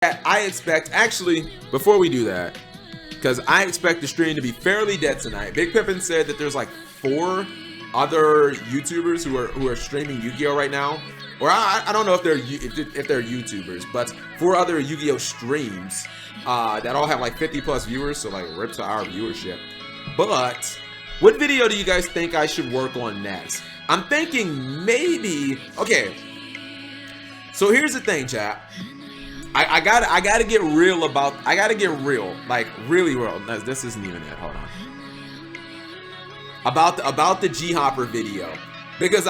I expect, actually, before we do that, because I expect the stream to be fairly dead tonight. Big Pippin said that there's like 4 other YouTubers who are streaming Yu-Gi-Oh right now, or I don't know if they're YouTubers, but 4 other Yu-Gi-Oh streams that all have like 50 plus viewers, so like rip to our viewership. But what video do you guys think I should work on next? I'm thinking maybe, okay. So here's the thing, chat. I gotta get real about, like really real. No, this isn't even it. Hold on. About the G Hopper video, because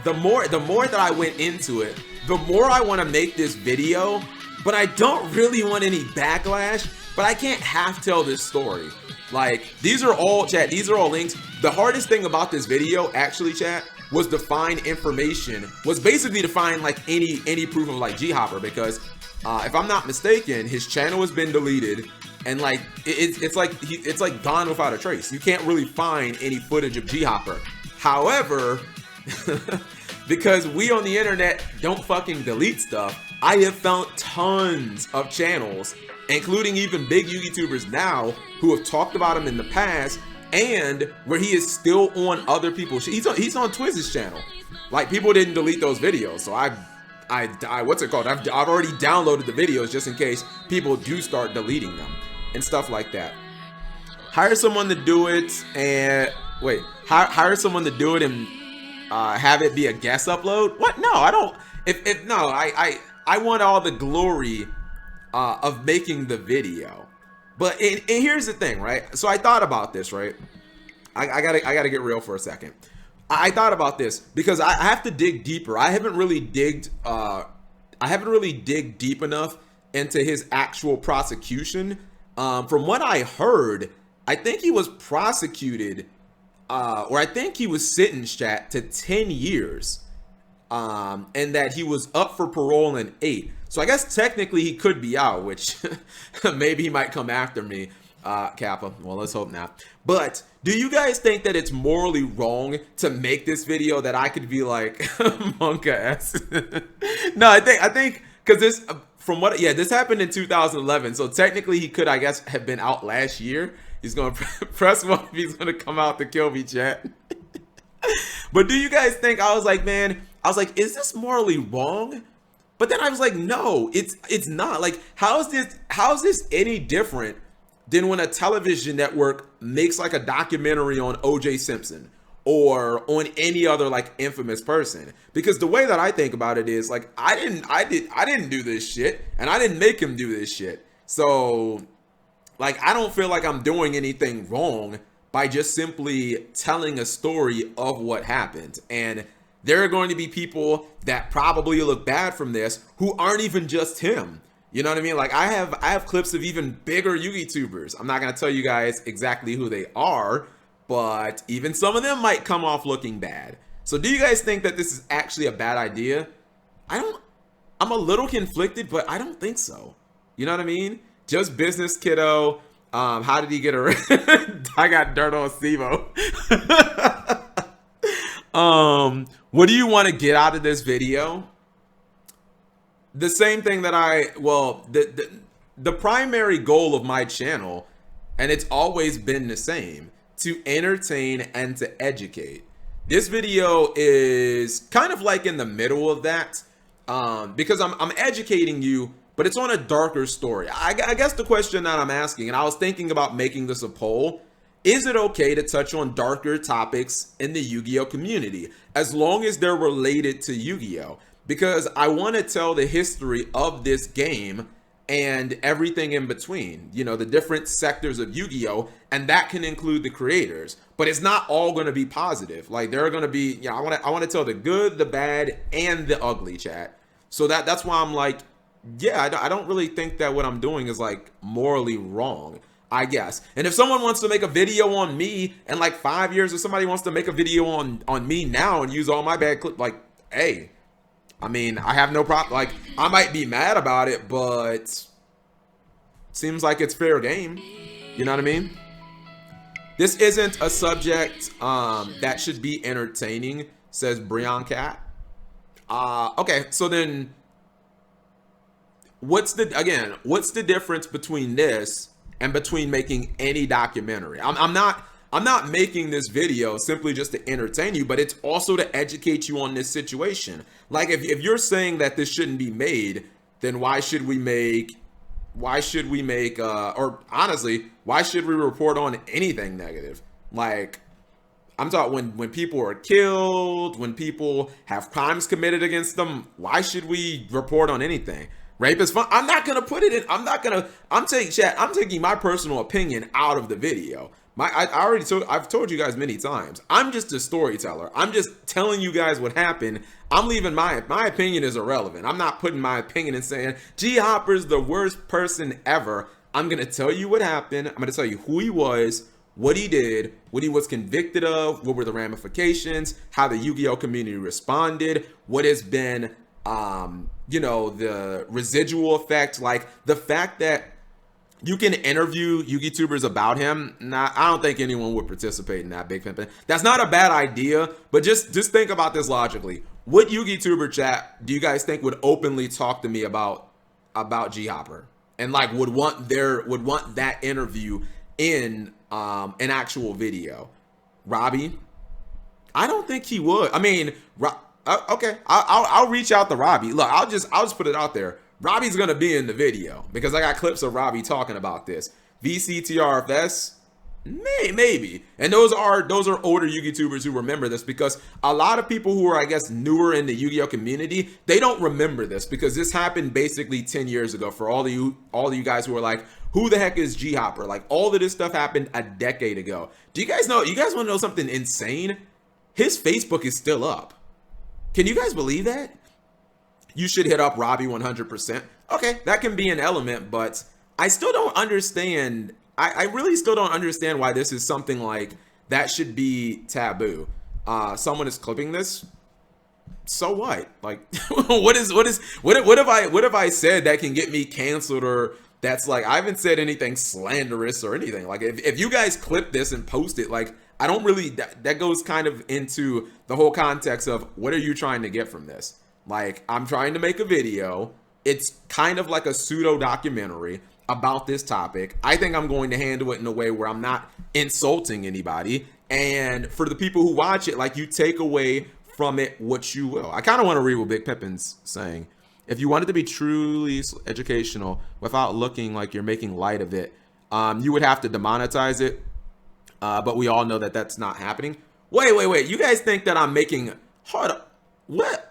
the more that I went into it, the more I want to make this video, but I don't really want any backlash. But I can't half tell this story. Like, these are all, chat, these are all links. The hardest thing about this video, actually, chat, was to find information, was basically to find like any proof of like G Hopper, because if I'm not mistaken, his channel has been deleted, and like it's like gone without a trace. You can't really find any footage of G Hopper. However, because we on the internet don't fucking delete stuff, I have found tons of channels, including even big Yugitubers now, who have talked about him in the past, and where he is still on other people's. He's on Twizz's channel. Like, people didn't delete those videos, so I what's it called? I've already downloaded the videos just in case people do start deleting them and stuff like that. Hire someone to do it, and wait, hire someone to do it and have it be a guest upload. What? No, I don't. No, I want all the glory of making the video. But and here's the thing, right? So I thought about this, right? I gotta get real for a second. I thought about this because I have to dig deeper. I haven't really digged deep enough into his actual prosecution. From what I heard, I think he was prosecuted, or I think he was sentenced, chat, to 10 years. And that he was up for parole in 8. So I guess technically he could be out, which maybe he might come after me, Kappa. Well, let's hope not. But do you guys think that it's morally wrong to make this video that I could be like Monka-esque? No, I think because this, from what, yeah, this happened in 2011. So technically he could, I guess, have been out last year. He's gonna press 1 if he's gonna come out to kill me, chat. But do you guys think, I was like, man, is this morally wrong? But then I was like, no, it's not. Like, how is this any different than when a television network makes like a documentary on OJ Simpson or on any other like infamous person? Because the way that I think about it is like, I didn't do this shit, and I didn't make him do this shit. So like, I don't feel like I'm doing anything wrong by just simply telling a story of what happened. And there are going to be people that probably look bad from this who aren't even just him. You know what I mean? Like, I have clips of even bigger Yugitubers. I'm not going to tell you guys exactly who they are, but even some of them might come off looking bad. So do you guys think that this is actually a bad idea? I'm a little conflicted, but I don't think so. You know what I mean? Just business, kiddo. How did he get around? I got dirt on Sivo. What do you want to get out of this video? The same thing that the primary goal of my channel, and it's always been the same, to entertain and to educate. This video is kind of like in the middle of that, because I'm educating you, but it's on a darker story. I guess the question that I'm asking, and I was thinking about making this a poll, is it okay to touch on darker topics in the Yu-Gi-Oh community, as long as they're related to Yu-Gi-Oh? Because I want to tell the history of this game and everything in between, you know, the different sectors of Yu-Gi-Oh, and that can include the creators, but it's not all going to be positive. Like, there are going to be, I want to tell the good, the bad, and the ugly, chat. So that's why I'm like, yeah, I don't really think that what I'm doing is like morally wrong, I guess. And if someone wants to make a video on me in like 5 years, or somebody wants to make a video on me now and use all my bad clip, like, hey, I mean, I have no problem. Like, I might be mad about it, but seems like it's fair game. You know what I mean? This isn't a subject that should be entertaining, says Brian Cat. Okay, so then what's the difference between this and between making any documentary? I'm not making this video simply just to entertain you, but it's also to educate you on this situation. Like if you're saying that this shouldn't be made, then why should we or honestly, why should we report on anything negative? Like, I'm talking when people are killed, when people have crimes committed against them, why should we report on anything? Rape is fun. I'm not gonna put it in. I'm taking my personal opinion out of the video. I've told you guys many times. I'm just a storyteller. I'm just telling you guys what happened. I'm leaving my opinion is irrelevant. I'm not putting my opinion and saying G Hopper's the worst person ever. I'm gonna tell you what happened. I'm gonna tell you who he was, what he did, what he was convicted of, what were the ramifications, how the Yu-Gi-Oh community responded, what has been, the residual effect, like the fact that you can interview Yugitubers about him. Nah, I don't think anyone would participate in that, Big Pimpin'. That's not a bad idea, but just think about this logically. What Yugituber chat do you guys think would openly talk to me about G Hopper and like would want that interview in an actual video? Robbie? I don't think he would. I mean, okay, I'll reach out to Robbie. Look, I'll just put it out there. Robbie's gonna be in the video because I got clips of Robbie talking about this. VCTRFS, maybe, and those are older Yugitubers who remember this, because a lot of people who are, I guess, newer in the Yu-Gi-Oh community, they don't remember this because this happened basically 10 years ago. For all of you guys who are like, who the heck is G Hopper? Like, all of this stuff happened a decade ago. Do you guys know? You guys want to know something insane? His Facebook is still up. Can you guys believe that? You should hit up Robbie 100%. Okay, that can be an element, but I still don't understand. I really still don't understand why this is something like that should be taboo. Someone is clipping this. So what? Like, what have I said that can get me canceled, or that's like, I haven't said anything slanderous or anything. Like, if you guys clip this and post it, like, I don't really, that goes kind of into the whole context of what are you trying to get from this? Like, I'm trying to make a video. It's kind of like a pseudo documentary about this topic. I think I'm going to handle it in a way where I'm not insulting anybody. And for the people who watch it, like, you take away from it what you will. I kind of want to read what Big Pippin's saying. If you want it to be truly educational without looking like you're making light of it, you would have to demonetize it. But we all know that that's not happening. Wait. You guys think that I'm making... Hold up. What?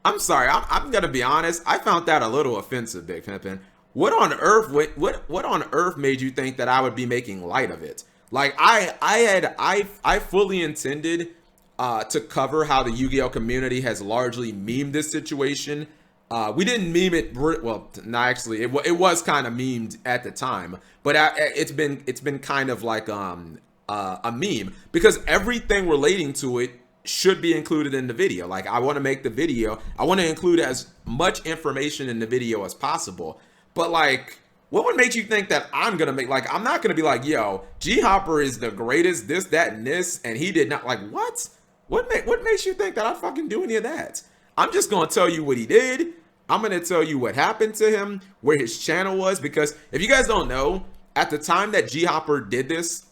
I'm sorry. I'm gonna be honest. I found that a little offensive, Big Pimpin'. What on earth? What on earth made you think that I would be making light of it? Like, I fully intended to cover how the Yu-Gi-Oh community has largely memed this situation. We didn't meme it. Well, no, actually, it was kind of memed at the time, but it's been kind of like a meme, because everything relating to it should be included in the video. Like, I want to make the video, I want to include as much information in the video as possible. But like, what would make you think that I'm gonna make, like, I'm not gonna be like, yo, G Hopper is the greatest, this, that, and this, and he did not, like, what makes you think that I fucking do any of that? I'm just gonna tell you what he did. I'm gonna tell you what happened to him, where his channel was, because if you guys don't know, at the time that G Hopper did this,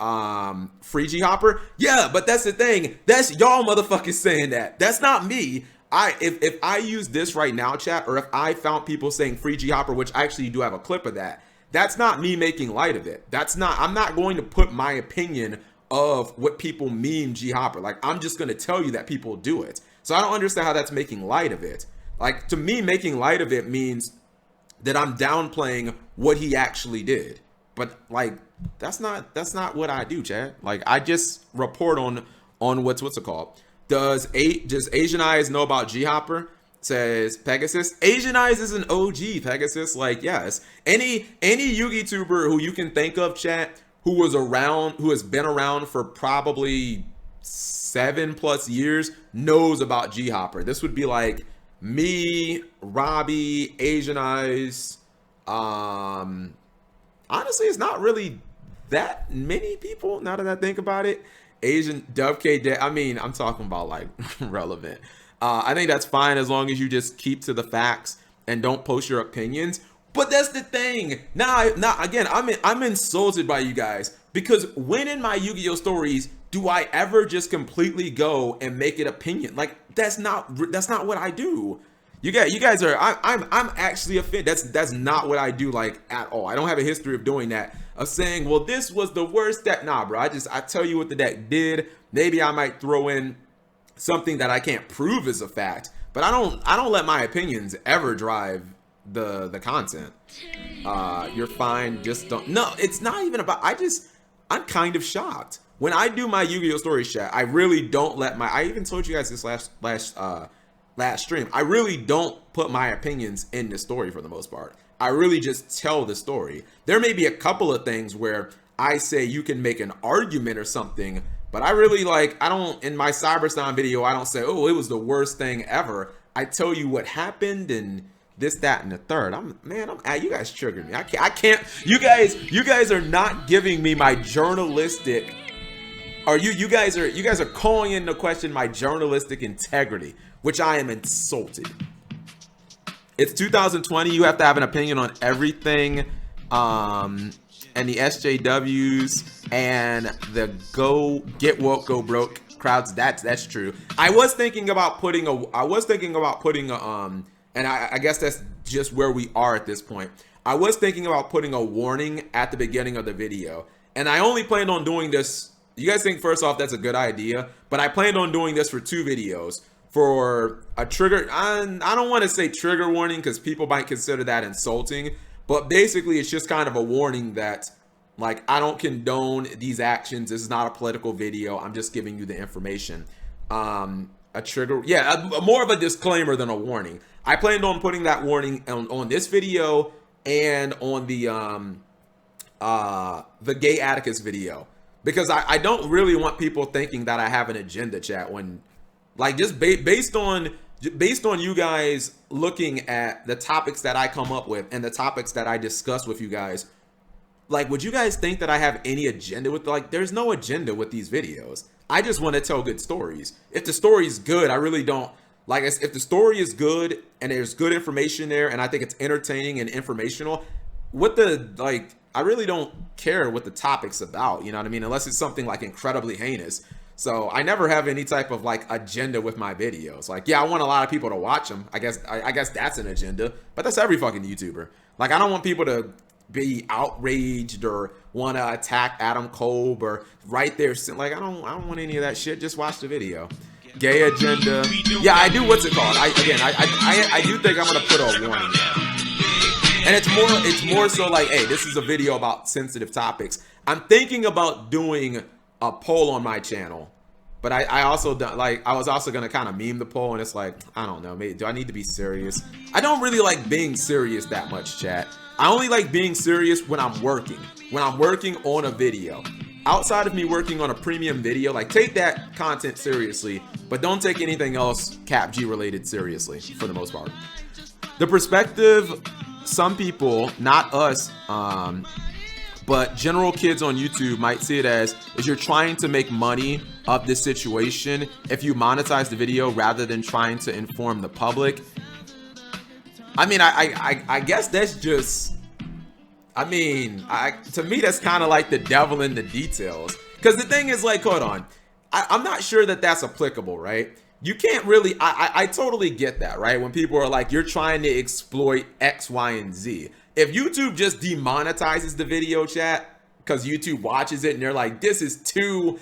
free G Hopper, yeah, but that's the thing. That's y'all motherfuckers saying that. That's not me. If I use this right now, chat, or if I found people saying free G Hopper, which I actually do have a clip of that, that's not me making light of it. I'm not going to put my opinion of what people meme G Hopper. Like, I'm just gonna tell you that people do it. So I don't understand how that's making light of it. Like, to me, making light of it means that I'm downplaying what he actually did. But like, that's not what I do, chat. Like, I just report on what's it called. Does Asian Eyes know about G Hopper? Says Pegasus. Asian Eyes is an OG, Pegasus. Like, yes. Any Yugituber who you can think of, chat, who has been around for probably 7+ years knows about G Hopper. This would be like me, Robbie, Asian Eyes. Honestly, it's not really that many people now that I think about it. Asian Dove K. I mean, I'm talking about like relevant. I think that's fine as long as you just keep to the facts and don't post your opinions. But that's the thing. Now again, I'm insulted by you guys, because when in my Yu-Gi-Oh stories do I ever just completely go and make it opinion? Like, that's not what I do. You guys are, I'm actually offended. That's not what I do, like, at all. I don't have a history of doing that, of saying, well, this was the worst deck. Nah, bro. I tell you what the deck did. Maybe I might throw in something that I can't prove is a fact, but I don't let my opinions ever drive the content. You're fine, just don't. No, it's not even about, I'm kind of shocked when I do my Yu-Gi-Oh stories chat. I really don't let my, I even told you guys this last stream, I really don't put my opinions in the story for the most part. I really just tell the story. There may be a couple of things where I say you can make an argument or something, but I really, like, I don't, in my Cyberstorm video, I don't say, oh, it was the worst thing ever. I tell you what happened and this, that, and the third. You guys triggered me. I can't, you guys are not giving me my journalistic, or you guys are calling into question my journalistic integrity, which I am insulted. It's 2020. You have to have an opinion on everything, and the SJWs and the get woke, go broke crowds. That's true. I was thinking about putting a, and I guess that's just where we are at this point. I was thinking about putting a warning at the beginning of the video, and I only planned on doing this. You guys think, first off, that's a good idea, but I planned on doing this for 2 videos. For a trigger, I don't want to say trigger warning because people might consider that insulting, but basically it's just kind of a warning that, like, I don't condone these actions. This is not a political video. I'm just giving you the information. A trigger, yeah, more of a disclaimer than a warning. I planned on putting that warning on this video and on the Gay Atticus video, because I don't really want people thinking that I have an agenda, chat, when, like, just based on you guys looking at the topics that I come up with and the topics that I discuss with you guys, like, would you guys think that I have any agenda with, like, there's no agenda with these videos. I just want to tell good stories. If the story is good, I really don't, like, if the story is good and there's good information there and I think it's entertaining and informational, I really don't care what the topic's about, you know what I mean? Unless it's something, like, incredibly heinous. So I never have any type of, like, agenda with my videos. Like, yeah, I want a lot of people to watch them. I guess that's an agenda, but that's every fucking YouTuber. Like, I don't want people to be outraged or want to attack Adam Kolb or right there. Like, I don't want any of that shit. Just watch the video. Gay agenda. Yeah, I do. What's it called? I do think I'm gonna put a warning there. And it's more so like, hey, this is a video about sensitive topics. I'm thinking about doing a poll on my channel, but I also don't, like, I was also gonna kind of meme the poll, and it's like, I don't know, maybe do I need to be serious? I don't really like being serious that much, chat. I only like being serious when I'm working on a video. Outside of me working on a premium video, like, take that content seriously, but don't take anything else CapG related seriously for the most part. The perspective, some people, not us, but general kids on YouTube might see it as you're trying to make money of this situation if you monetize the video rather than trying to inform the public. I mean, I guess that's just, I mean, to me, that's kind of like the devil in the details. Because the thing is, like, hold on, I'm not sure that that's applicable, right? You can't really, I totally get that, right? When people are like, you're trying to exploit X, Y, and Z. If YouTube just demonetizes the video, chat, because YouTube watches it and they're like, this is too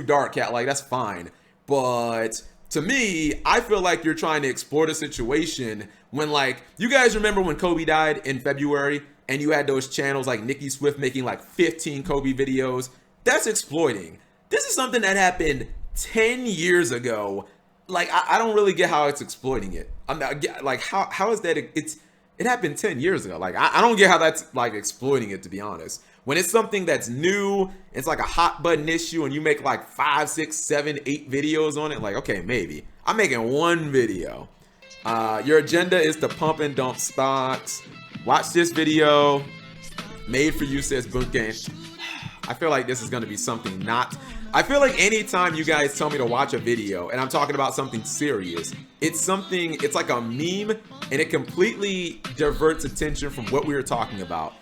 dark, cat, like, that's fine. But to me, I feel like you're trying to exploit a situation when, like, you guys remember when Kobe died in February and you had those channels like Nikki Swift making like 15 Kobe videos? That's exploiting. This is something that happened 10 years ago. Like, I don't really get how it's exploiting it. I'm not, like, how is that? It happened 10 years ago. Like, I don't get how that's, like, exploiting it, to be honest. When it's something that's new, it's like a hot button issue, and you make like 5, 6, 7, 8 videos on it, like, okay, maybe. I'm making 1 video. Your agenda is to pump and dump stocks. Watch this video. Made for you, says Boot Game. I feel like this is going to be something not I feel like anytime you guys tell me to watch a video and I'm talking about something serious, it's like a meme, and it completely diverts attention from what we were talking about.